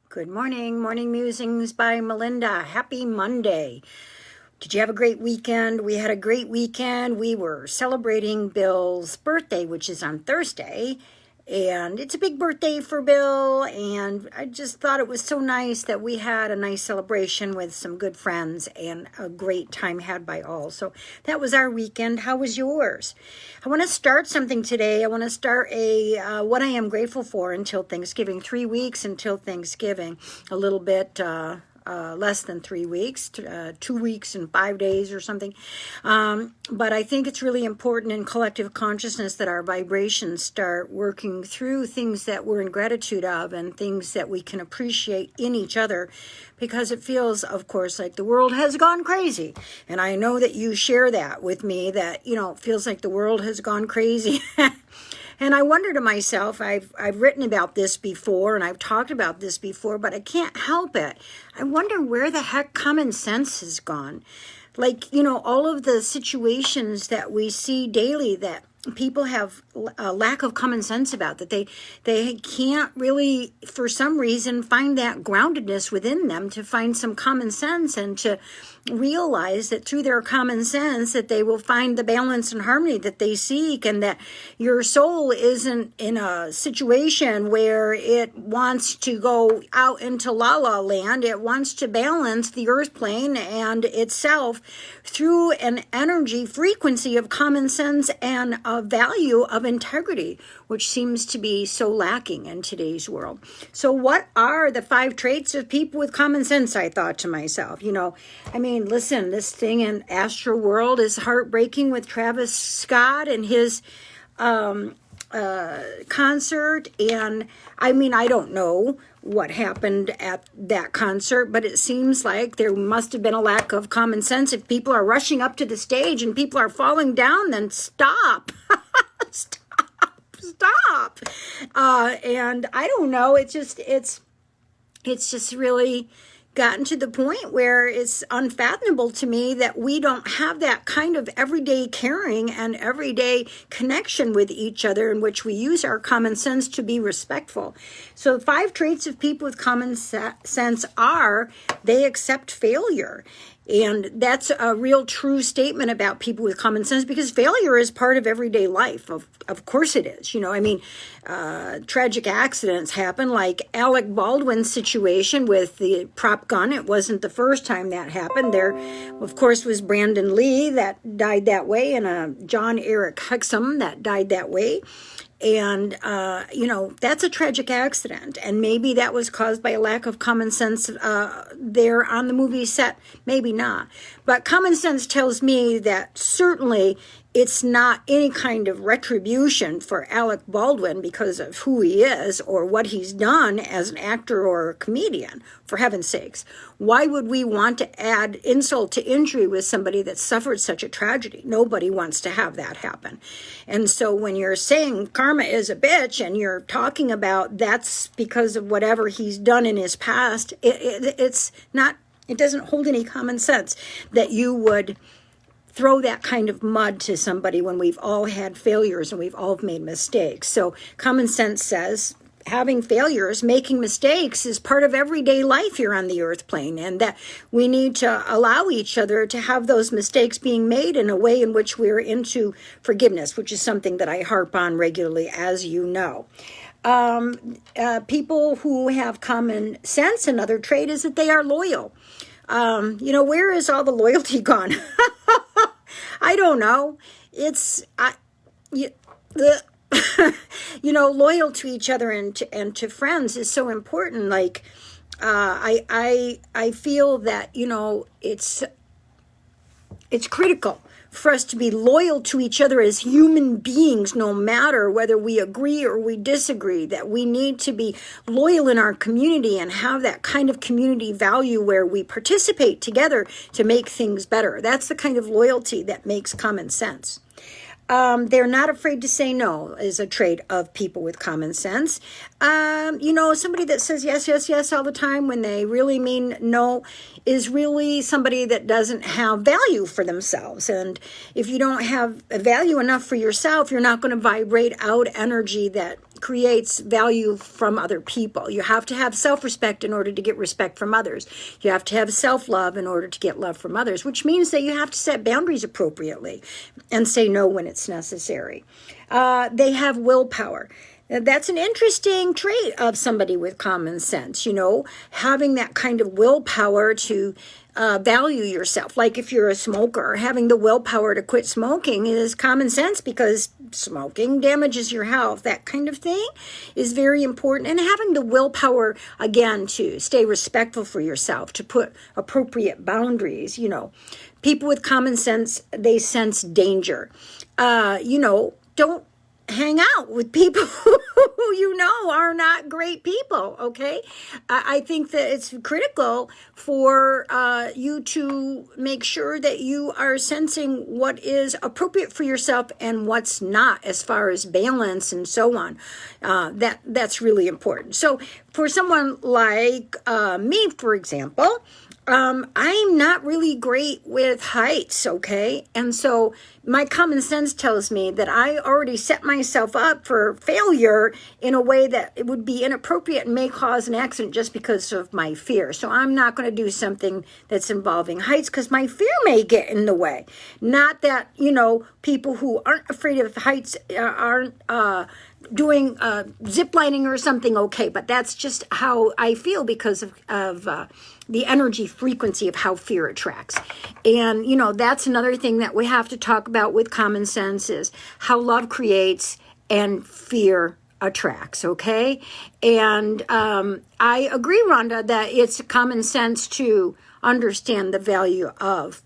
Good morning. Morning Musings by Melinda. Happy Monday. Did you have a great weekend? We had a great weekend. We were celebrating Bill's birthday, which is on Thursday. And it's a big birthday for Bill. And I just thought it was so nice that we had a nice celebration with some good friends and a great time had by all. So that was our weekend. How was yours? I want to start something today. I want to start what I am grateful for until Thanksgiving. 3 weeks until Thanksgiving. A little bit less than 3 weeks, 2 weeks and 5 days or something. But I think it's really important in collective consciousness that our vibrations start working through things that we're in gratitude of and things that we can appreciate in each other, because it feels, of course, like the world has gone crazy. And I know that you share that with me, that, it feels like the world has gone crazy. And I wonder to myself, I've written about this before and I've talked about this before, but I can't help it. I wonder where the heck common sense has gone. Like, all of the situations that we see daily that people have a lack of common sense about, that they can't really, for some reason, find that groundedness within them to find some common sense and to realize that through their common sense that they will find the balance and harmony that they seek, and that your soul isn't in a situation where it wants to go out into la la land. It wants to balance the earth plane and itself through an energy frequency of common sense and a value of integrity, which seems to be so lacking in today's world. So what are the 5 traits of people with common sense? I thought to myself, listen, this thing in Astro World is heartbreaking with Travis Scott and his concert. And I don't know what happened at that concert, but it seems like there must have been a lack of common sense. If people are rushing up to the stage and people are falling down, then stop. Stop. And I don't know, it's just really gotten to the point where it's unfathomable to me that we don't have that kind of everyday caring and everyday connection with each other in which we use our common sense to be respectful. So the 5 traits of people with common sense are: they accept failure. And that's a real true statement about people with common sense, because failure is part of everyday life. Of course it is. Tragic accidents happen, like Alec Baldwin's situation with the prop gun. It wasn't the first time that happened. There, of course, was Brandon Lee that died that way, and John Eric Hexum that died that way. And, that's a tragic accident. And maybe that was caused by a lack of common sense there on the movie set. Maybe not. But common sense tells me that certainly it's not any kind of retribution for Alec Baldwin because of who he is or what he's done as an actor or a comedian, for heaven's sakes. Why would we want to add insult to injury with somebody that suffered such a tragedy? Nobody wants to have that happen. And so when you're saying karma is a bitch and you're talking about that's because of whatever he's done in his past, it's not, it doesn't hold any common sense that you would throw that kind of mud to somebody when we've all had failures and we've all made mistakes. So common sense says having failures, making mistakes is part of everyday life here on the earth plane, and that we need to allow each other to have those mistakes being made in a way in which we're into forgiveness, which is something that I harp on regularly, as you know. People who have common sense, another trait is that they are loyal. Where is all the loyalty gone? I don't know. Loyal to each other and to friends is so important. Like, I feel that, it's critical for us to be loyal to each other as human beings, no matter whether we agree or we disagree, that we need to be loyal in our community and have that kind of community value where we participate together to make things better. That's the kind of loyalty that makes common sense. They're not afraid to say no is a trait of people with common sense. Somebody that says yes, yes, yes all the time when they really mean no is really somebody that doesn't have value for themselves. And if you don't have a value enough for yourself, you're not going to vibrate out energy that creates value from other people. You have to have self-respect in order to get respect from others. You have to have self-love in order to get love from others, which means that you have to set boundaries appropriately and say no when it's necessary. They have willpower. That's an interesting trait of somebody with common sense, having that kind of willpower to value yourself. Like if you're a smoker, having the willpower to quit smoking is common sense because smoking damages your health. That kind of thing is very important. And having the willpower, again, to stay respectful for yourself, to put appropriate boundaries. People with common sense, they sense danger. Don't hang out with people who are not great people, okay? I think that it's critical for you to make sure that you are sensing what is appropriate for yourself and what's not, as far as balance and so on. That's really important. So for someone like me, for example, I'm not really great with heights, okay? And so my common sense tells me that I already set myself up for failure in a way that it would be inappropriate and may cause an accident just because of my fear. So I'm not going to do something that's involving heights because my fear may get in the way. Not that, people who aren't afraid of heights aren't doing ziplining or something, okay, but that's just how I feel because of the energy frequency of how fear attracts. And, that's another thing that we have to talk about with common sense is how love creates and fear attracts, okay? And I agree, Rhonda, that it's common sense to understand the value of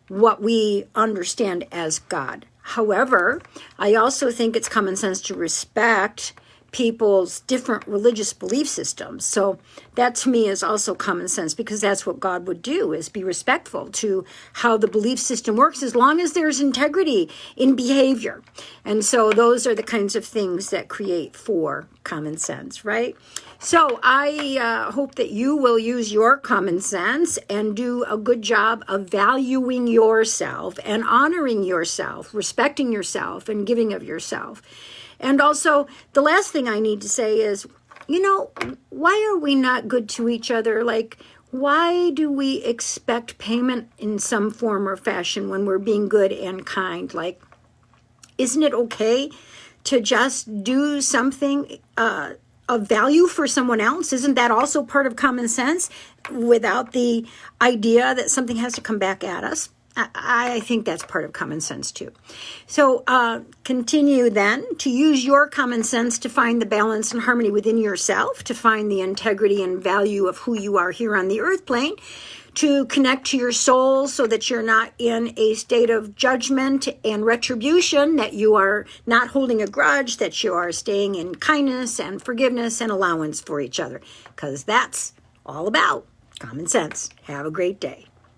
what we understand as God. However, I also think it's common sense to respect people's different religious belief systems. So that to me is also common sense because that's what God would do, is be respectful to how the belief system works as long as there's integrity in behavior. And so those are the kinds of things that create for common sense, right? So I hope that you will use your common sense and do a good job of valuing yourself and honoring yourself, respecting yourself and giving of yourself. And also, the last thing I need to say is, why are we not good to each other? Like, why do we expect payment in some form or fashion when we're being good and kind? Like, isn't it okay to just do something of value for someone else? Isn't that also part of common sense without the idea that something has to come back at us? I think that's part of common sense too. So continue then to use your common sense to find the balance and harmony within yourself, to find the integrity and value of who you are here on the earth plane, to connect to your soul so that you're not in a state of judgment and retribution, that you are not holding a grudge, that you are staying in kindness and forgiveness and allowance for each other, because that's all about common sense. Have a great day.